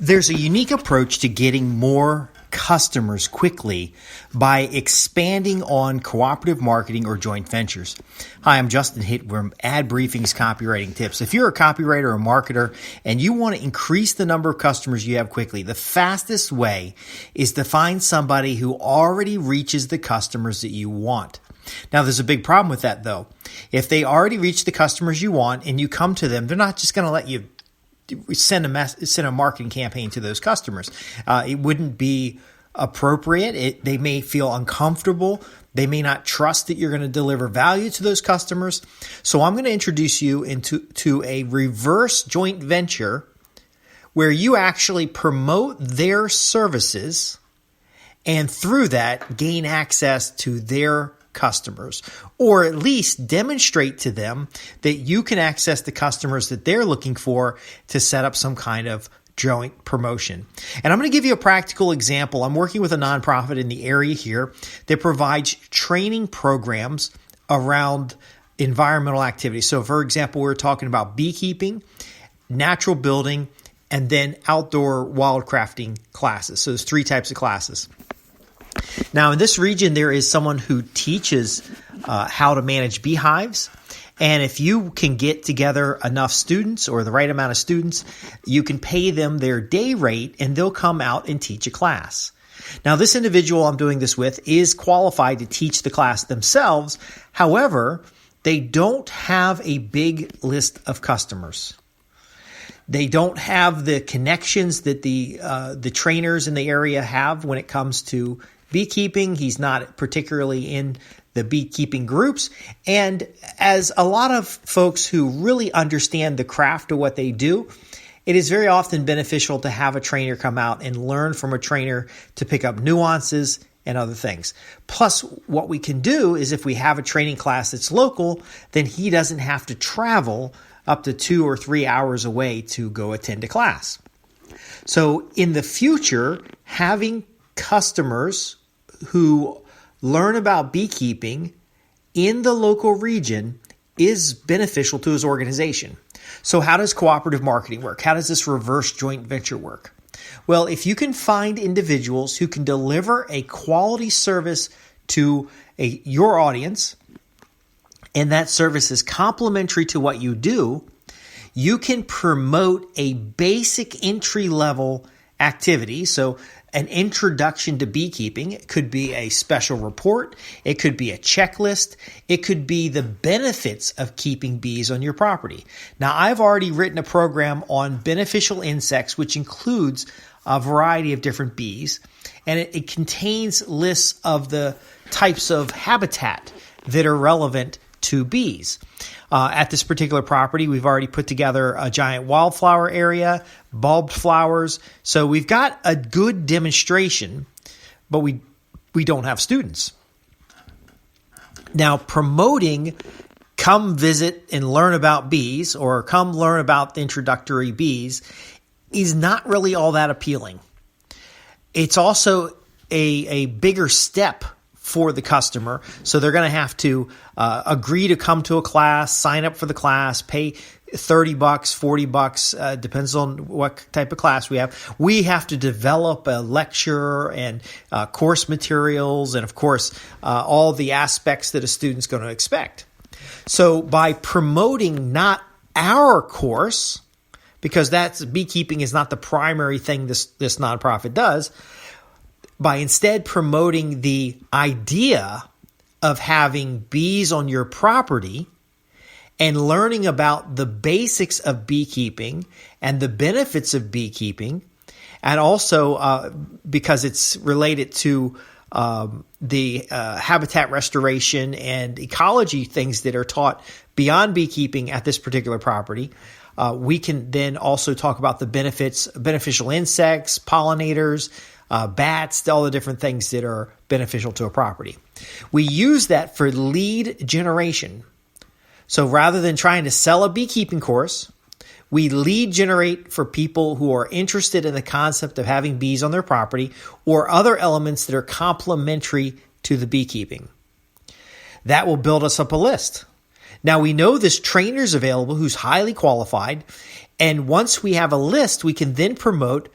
There's a unique approach to getting more customers quickly by expanding on cooperative marketing or joint ventures. Hi, I'm Justin Hitt from Ad Briefing's Copywriting Tips. If you're a copywriter or marketer and you want to increase the number of customers you have quickly, the fastest way is to find somebody who already reaches the customers that you want. Now, there's a big problem with that, though. If they already reach the customers you want and you come to them, they're not just going to let you send a marketing campaign to those customers. It wouldn't be appropriate. They may feel uncomfortable. They may not trust that you're going to deliver value to those customers. So I'm going to introduce you to a reverse joint venture where you actually promote their services and through that gain access to their customers, or at least demonstrate to them that you can access the customers that they're looking for to set up some kind of joint promotion. And I'm going to give you a practical example. I'm working with a nonprofit in the area here that provides training programs around environmental activities. So for example, we're talking about beekeeping, natural building, and then outdoor wildcrafting classes. So there's 3 types of classes. Now, in this region, there is someone who teaches how to manage beehives. And if you can get together enough students or the right amount of students, you can pay them their day rate and they'll come out and teach a class. Now, this individual I'm doing this with is qualified to teach the class themselves. However, they don't have a big list of customers. They don't have the connections that the trainers in the area have when it comes to beekeeping. He's not particularly in the beekeeping groups. And as a lot of folks who really understand the craft of what they do, it is very often beneficial to have a trainer come out and learn from a trainer to pick up nuances and other things. Plus, what we can do is if we have a training class that's local, then he doesn't have to travel up to 2 or 3 hours away to go attend a class. So in the future, having customers who learn about beekeeping in the local region is beneficial to his organization. So how does cooperative marketing work? How does this reverse joint venture work? Well, if you can find individuals who can deliver a quality service to your audience, and that service is complementary to what you do, you can promote a basic entry-level activity. So an introduction to beekeeping. It could be a special report. It could be a checklist. It could be the benefits of keeping bees on your property. Now, I've already written a program on beneficial insects, which includes a variety of different bees, and it contains lists of the types of habitat that are relevant to bees. At this particular property, we've already put together a giant wildflower area, bulbed flowers. So we've got a good demonstration, but we don't have students. Now, promoting come visit and learn about bees or come learn about the introductory bees is not really all that appealing. It's also a bigger step for the customer. So they're going to have to agree to come to a class, sign up for the class, pay $30, $40, depends on what type of class we have. We have to develop a lecture and course materials and, of course, all the aspects that a student's going to expect. So by promoting not our course, because beekeeping is not the primary thing this nonprofit does, by instead promoting the idea of having bees on your property and learning about the basics of beekeeping and the benefits of beekeeping, and also because it's related to the habitat restoration and ecology things that are taught beyond beekeeping at this particular property, we can then also talk about the beneficial insects, pollinators, bats, all the different things that are beneficial to a property. We use that for lead generation. So rather than trying to sell a beekeeping course, we lead generate for people who are interested in the concept of having bees on their property or other elements that are complementary to the beekeeping. That will build us up a list. Now, we know this trainer's available who's highly qualified, and once we have a list, we can then promote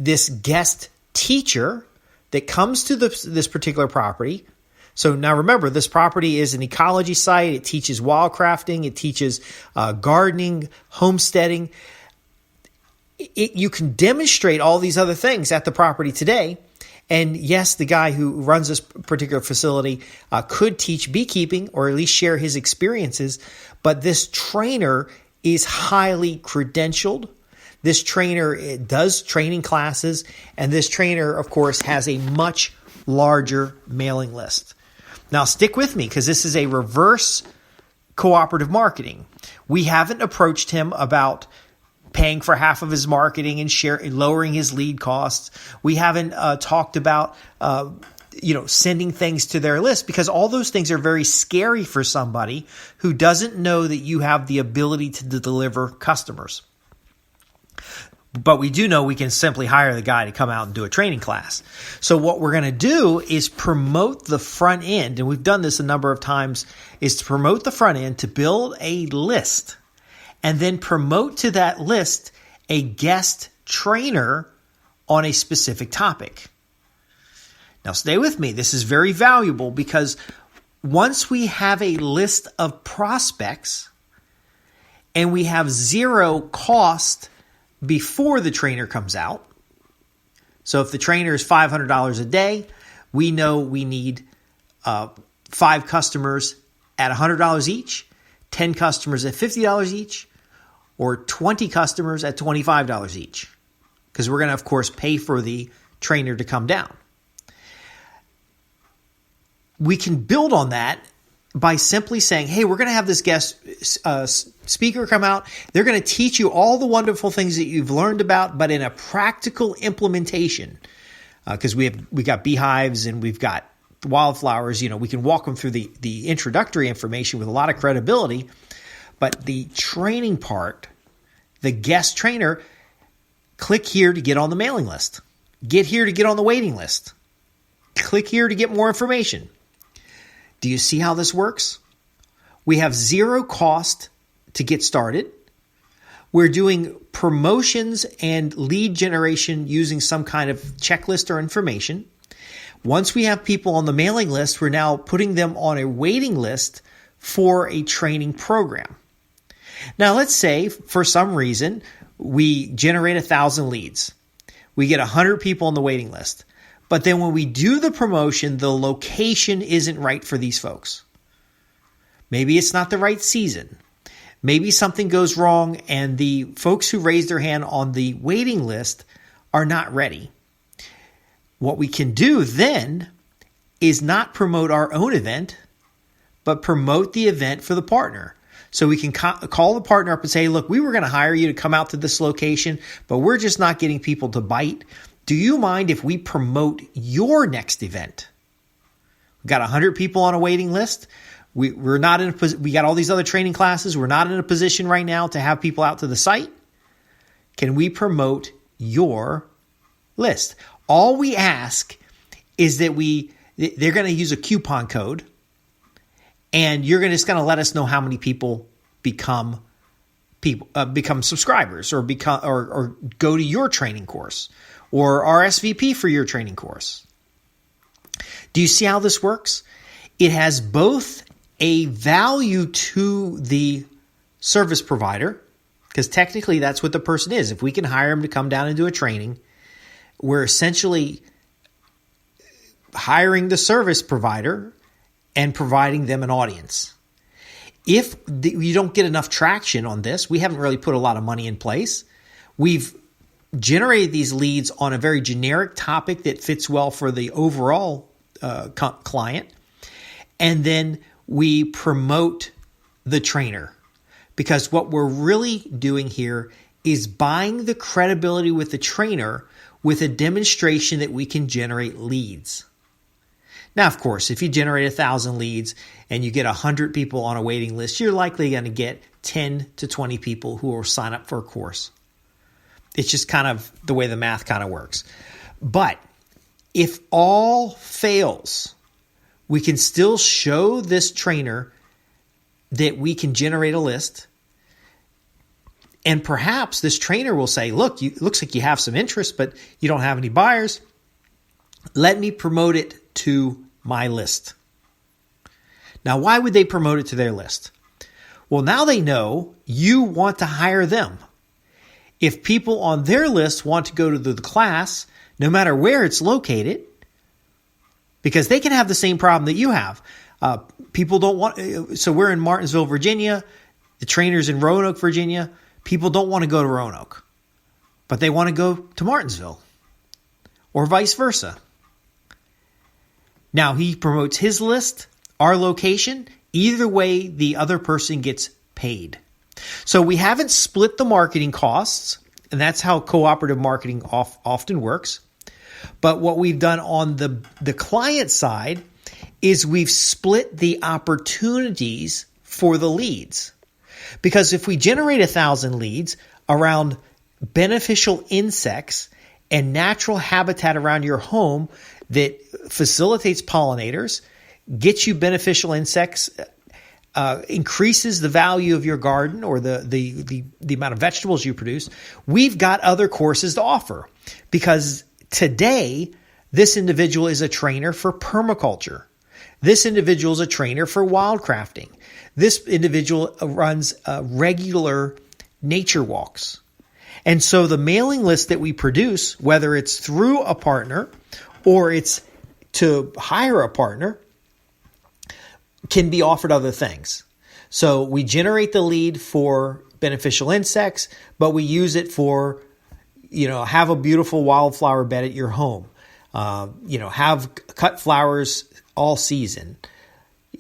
this guest teacher that comes to this particular property. So now remember, this property is an ecology site. It teaches wildcrafting. It teaches gardening, homesteading. You can demonstrate all these other things at the property today. And yes, the guy who runs this particular facility could teach beekeeping or at least share his experiences. But this trainer is highly credentialed. This trainer does training classes. And this trainer, of course, has a much larger mailing list. Now, stick with me because this is a reverse cooperative marketing. We haven't approached him about paying for half of his marketing and lowering his lead costs. We haven't talked about sending things to their list, because all those things are very scary for somebody who doesn't know that you have the ability to deliver customers. But we do know we can simply hire the guy to come out and do a training class. So what we're going to do is promote the front end, and we've done this a number of times, is to promote the front end to build a list and then promote to that list a guest trainer on a specific topic. Now stay with me. This is very valuable, because once we have a list of prospects and we have zero cost before the trainer comes out. So if the trainer is $500 a day, we know we need 5 customers at $100 each, 10 customers at $50 each, or 20 customers at $25 each. Because we're going to, of course, pay for the trainer to come down. We can build on that by simply saying, hey, we're going to have this guest speaker come out. They're going to teach you all the wonderful things that you've learned about, but in a practical implementation. Because we got beehives and we've got wildflowers. We can walk them through the introductory information with a lot of credibility. But the training part, the guest trainer, click here to get on the mailing list. Get here to get on the waiting list. Click here to get more information. Do you see how this works? We have zero cost to get started. We're doing promotions and lead generation using some kind of checklist or information. Once we have people on the mailing list, we're now putting them on a waiting list for a training program. Now, let's say for some reason we generate 1,000 leads. We get 100 people on the waiting list. But then when we do the promotion, the location isn't right for these folks. Maybe it's not the right season. Maybe something goes wrong and the folks who raised their hand on the waiting list are not ready. What we can do then is not promote our own event, but promote the event for the partner. So we can call the partner up and say, look, we were going to hire you to come out to this location, but we're just not getting people to bite. Do you mind if we promote your next event? We've got 100 people on a waiting list. We got all these other training classes. We're not in a position right now to have people out to the site. Can we promote your list? All we ask is that they're going to use a coupon code, and you're just going to let us know how many people become subscribers or go to your training course or RSVP for your training course. Do you see how this works? It has both a value to the service provider, because technically that's what the person is. If we can hire them to come down and do a training, we're essentially hiring the service provider and providing them an audience. If you don't get enough traction on this, we haven't really put a lot of money in place. We've generated these leads on a very generic topic that fits well for the overall client. And then we promote the trainer, because what we're really doing here is buying the credibility with the trainer with a demonstration that we can generate leads. Now, of course, if you generate 1,000 leads and you get 100 people on a waiting list, you're likely going to get 10 to 20 people who will sign up for a course. It's just kind of the way the math kind of works. But if all fails, we can still show this trainer that we can generate a list. And perhaps this trainer will say, look, it looks like you have some interest, but you don't have any buyers. Let me promote it to my list. Now, why would they promote it to their list? Well, now they know you want to hire them. If people on their list want to go to the class, no matter where it's located, because they can have the same problem that you have. People don't want, so we're in Martinsville, Virginia. The trainer's in Roanoke, Virginia. People don't want to go to Roanoke, but they want to go to Martinsville or vice versa. Now he promotes his list, our location. Either way, the other person gets paid. So we haven't split the marketing costs, and that's how cooperative marketing often works. But what we've done on the client side is we've split the opportunities for the leads. Because if we generate 1,000 leads around beneficial insects and natural habitat around your home that facilitates pollinators, gets you beneficial insects, increases the value of your garden or the amount of vegetables you produce, we've got other courses to offer. Because today, this individual is a trainer for permaculture. This individual is a trainer for wildcrafting. This individual runs regular nature walks. And so the mailing list that we produce, whether it's through a partner or it's to hire a partner, can be offered other things. So we generate the lead for beneficial insects, but we use it for, have a beautiful wildflower bed at your home. Have cut flowers all season.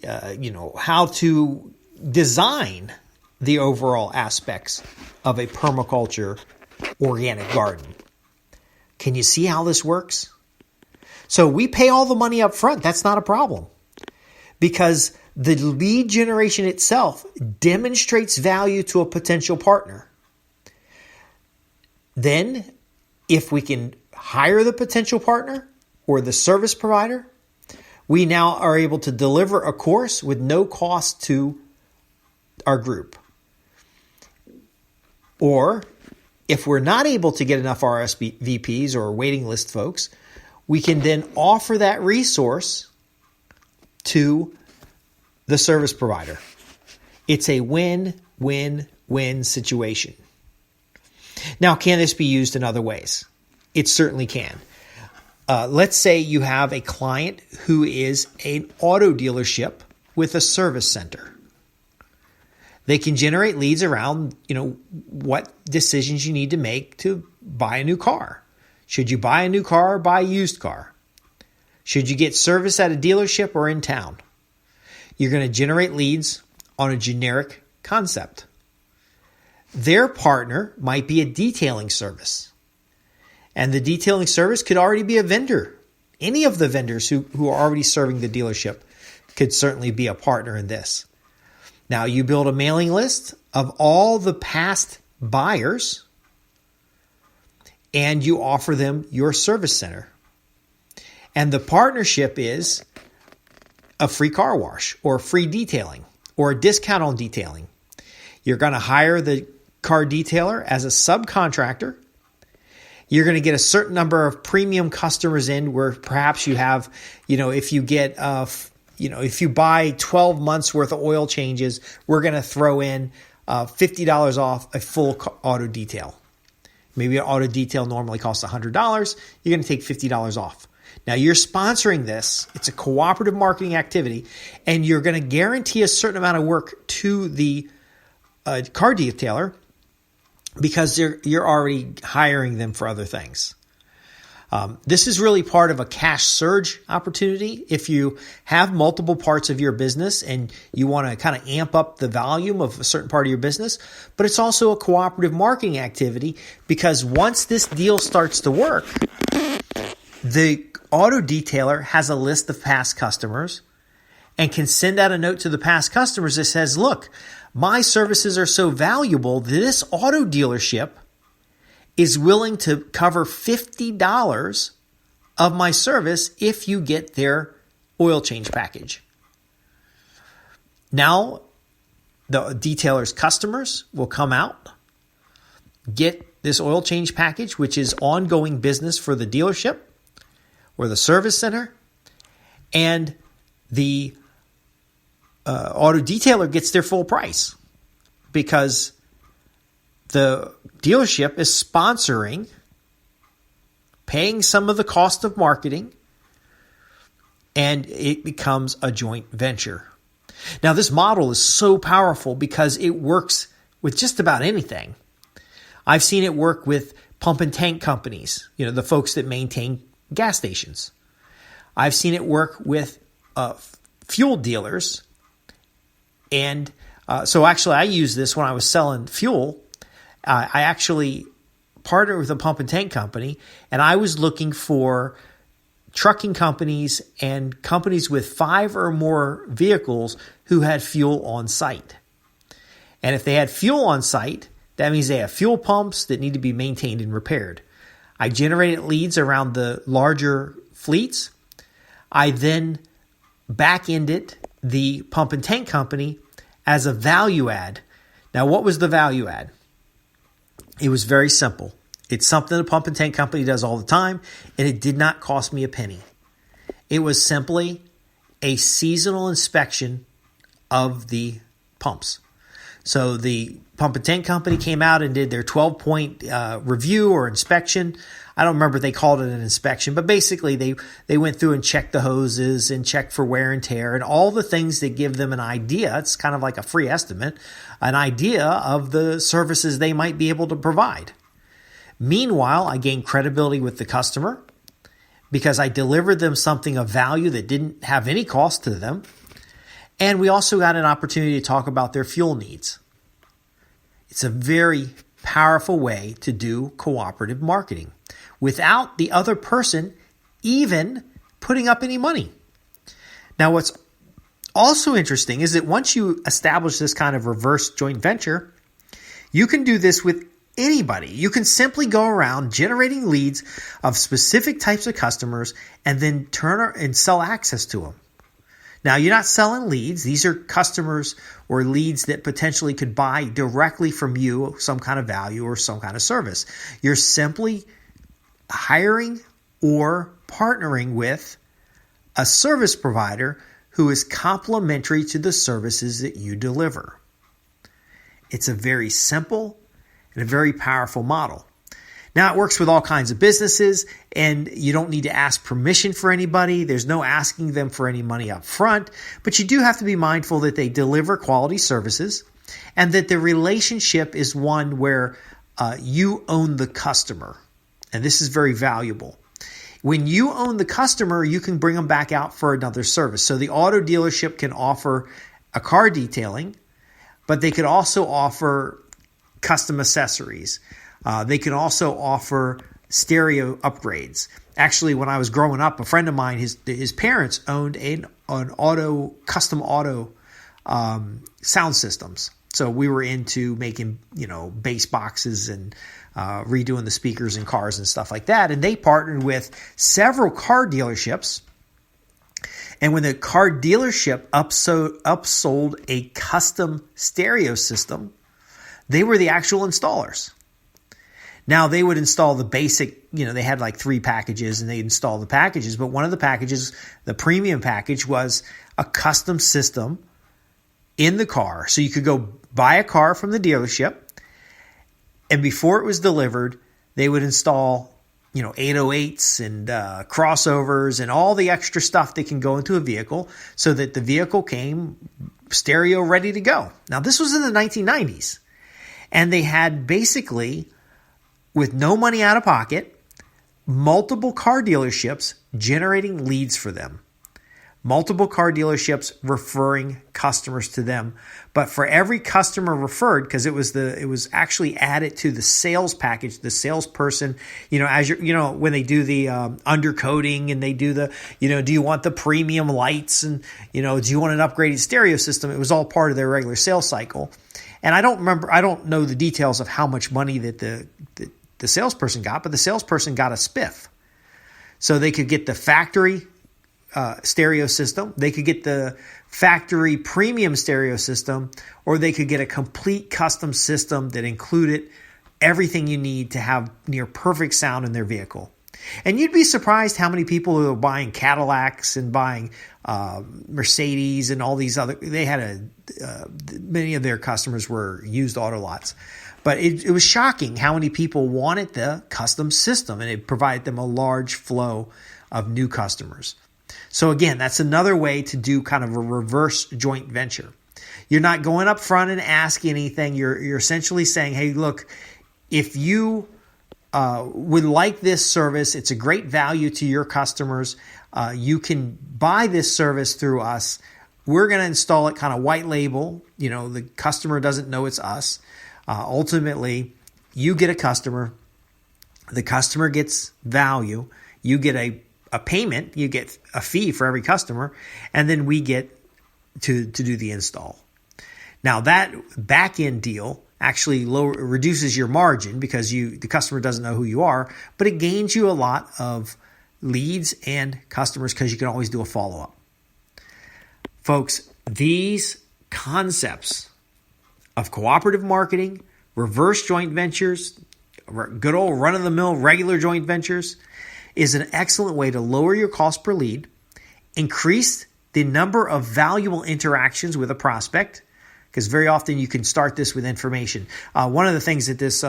How to design the overall aspects of a permaculture organic garden. Can you see how this works? So we pay all the money up front. That's not a problem, because the lead generation itself demonstrates value to a potential partner. Then, if we can hire the potential partner or the service provider, we now are able to deliver a course with no cost to our group. Or if we're not able to get enough RSVPs or waiting list folks, we can then offer that resource to the service provider. It's a win-win-win situation. Now, can this be used in other ways? It certainly can. Let's say you have a client who is an auto dealership with a service center. They can generate leads around, what decisions you need to make to buy a new car. Should you buy a new car or buy a used car? Should you get service at a dealership or in town? You're going to generate leads on a generic concept. Their partner might be a detailing service. And the detailing service could already be a vendor. Any of the vendors who are already serving the dealership could certainly be a partner in this. Now, you build a mailing list of all the past buyers, and you offer them your service center. And the partnership is a free car wash or free detailing or a discount on detailing. You're going to hire the car detailer as a subcontractor. You're going to get a certain number of premium customers in where perhaps you have, if you get, if you buy 12 months worth of oil changes, we're going to throw in $50 off a full auto detail. Maybe an auto detail normally costs $100. You're going to take $50 off. Now you're sponsoring this. It's a cooperative marketing activity, and you're going to guarantee a certain amount of work to the car detailer, because you're already hiring them for other things. This is really part of a cash surge opportunity. If you have multiple parts of your business and you want to kind of amp up the volume of a certain part of your business, but it's also a cooperative marketing activity, because once this deal starts to work, the auto detailer has a list of past customers and can send out a note to the past customers that says, look, my services are so valuable that this auto dealership is willing to cover $50 of my service if you get their oil change package. Now, the detailer's customers will come out. get this oil change package, which is ongoing business for the dealership or the service center, and the auto detailer gets their full price because the dealership is sponsoring, paying some of the cost of marketing, and it becomes a joint venture. Now, this model is so powerful because it works with just about anything. I've seen it work with pump and tank companies, the folks that maintain gas stations. I've seen it work with fuel dealers. And so actually I used this when I was selling fuel. I actually partnered with a pump and tank company, and I was looking for trucking companies and companies with 5 or more vehicles who had fuel on site. And if they had fuel on site, that means they have fuel pumps that need to be maintained and repaired. I generated leads around the larger fleets. I then back-ended the pump and tank company as a value add. Now, what was the value add? It was very simple. It's something the pump and tank company does all the time, and it did not cost me a penny. It was simply a seasonal inspection of the pumps. So the pump and tank company came out and did their 12-point review or inspection. I don't remember if they called it an inspection, but basically they went through and checked the hoses and checked for wear and tear and all the things that give them an idea. It's kind of like a free estimate, an idea of the services they might be able to provide. Meanwhile, I gained credibility with the customer because I delivered them something of value that didn't have any cost to them. And we also got an opportunity to talk about their fuel needs. It's a very powerful way to do cooperative marketing without the other person even putting up any money. Now, what's also interesting is that once you establish this kind of reverse joint venture, you can do this with anybody. You can simply go around generating leads of specific types of customers and then turn and sell access to them. Now, you're not selling leads. These are customers or leads that potentially could buy directly from you some kind of value or some kind of service. You're simply hiring or partnering with a service provider who is complementary to the services that you deliver. It's a very simple and a very powerful model. Now, it works with all kinds of businesses, and you don't need to ask permission for anybody. There's no asking them for any money up front, but you do have to be mindful that they deliver quality services and that the relationship is one where you own the customer. And this is very valuable. When you own the customer, you can bring them back out for another service. So the auto dealership can offer a car detailing, but they could also offer custom accessories. They can also offer stereo upgrades. Actually, when I was growing up, a friend of mine, his parents owned an custom auto sound systems. So we were into making, bass boxes and redoing the speakers in cars and stuff like that. And they partnered with several car dealerships. And when the car dealership upsold a custom stereo system, they were the actual installers. Now, they would install the basic, they had like 3 packages and they'd install the packages. But one of the packages, the premium package, was a custom system in the car. So you could go buy a car from the dealership, and before it was delivered, they would install, 808s and crossovers and all the extra stuff that can go into a vehicle so that the vehicle came stereo ready to go. Now, this was in the 1990s. And they had basically, with no money out of pocket, multiple car dealerships generating leads for them. Multiple car dealerships referring customers to them. But for every customer referred, because it was actually added to the sales package, the salesperson, as when they do the undercoating and they do the, do you want the premium lights and, do you want an upgraded stereo system? It was all part of their regular sales cycle. And I don't know the details of how much money that the salesperson got, but the salesperson got a spiff. So they could get the factory stereo system, they could get the factory premium stereo system, or they could get a complete custom system that included everything you need to have near perfect sound in their vehicle. And you'd be surprised how many people who are buying Cadillacs and buying Mercedes and all these other, many of their customers were used auto lots. But it was shocking how many people wanted the custom system, and it provided them a large flow of new customers. So again, that's another way to do kind of a reverse joint venture. You're not going up front and asking anything. You're essentially saying, hey, look, if you would like this service, it's a great value to your customers. You can buy this service through us. We're going to install it kind of white label. The customer doesn't know it's us. Ultimately, you get a customer. The customer gets value. You get a payment. You get a fee for every customer. And then we get to do the install. Now, that back-end deal actually reduces your margin because the customer doesn't know who you are, but it gains you a lot of leads and customers because you can always do a follow-up. Folks, these concepts of cooperative marketing, reverse joint ventures, good old run-of-the-mill regular joint ventures is an excellent way to lower your cost per lead, increase the number of valuable interactions with a prospect, because very often you can start this with information. One of the things that this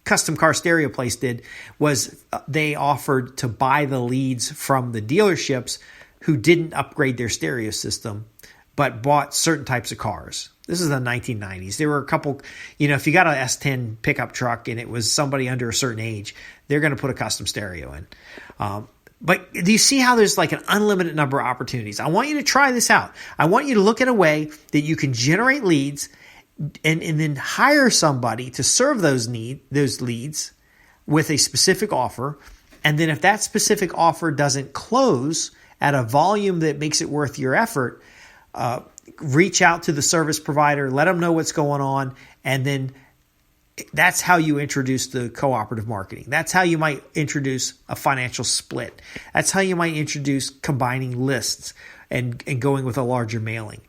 custom car stereo place did was they offered to buy the leads from the dealerships who didn't upgrade their stereo system, but bought certain types of cars. This is the 1990s. There were a couple, if you got an S10 pickup truck and it was somebody under a certain age, they're going to put a custom stereo in. But do you see how there's like an unlimited number of opportunities? I want you to try this out. I want you to look at a way that you can generate leads and then hire somebody to serve those leads with a specific offer. And then if that specific offer doesn't close at a volume that makes it worth your effort, reach out to the service provider, let them know what's going on, and then that's how you introduce the cooperative marketing. That's how you might introduce a financial split. That's how you might introduce combining lists and going with a larger mailing.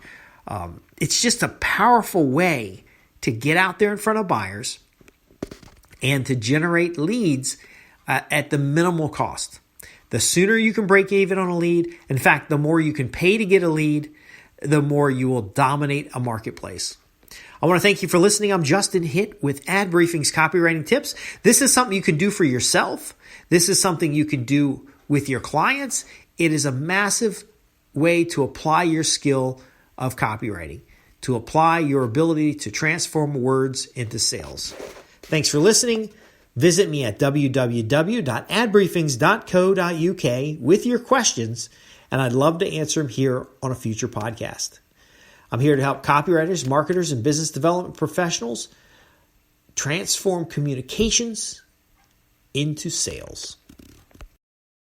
It's just a powerful way to get out there in front of buyers and to generate leads at the minimal cost. The sooner you can break even on a lead, in fact, the more you can pay to get a lead, the more you will dominate a marketplace. I want to thank you for listening. I'm Justin Hitt with Ad Briefing's Copywriting Tips. This is something you can do for yourself. This is something you can do with your clients. It is a massive way to apply your skill of copywriting, to apply your ability to transform words into sales. Thanks for listening. Visit me at www.adbriefings.co.uk with your questions, and I'd love to answer them here on a future podcast. I'm here to help copywriters, marketers, and business development professionals transform communications into sales.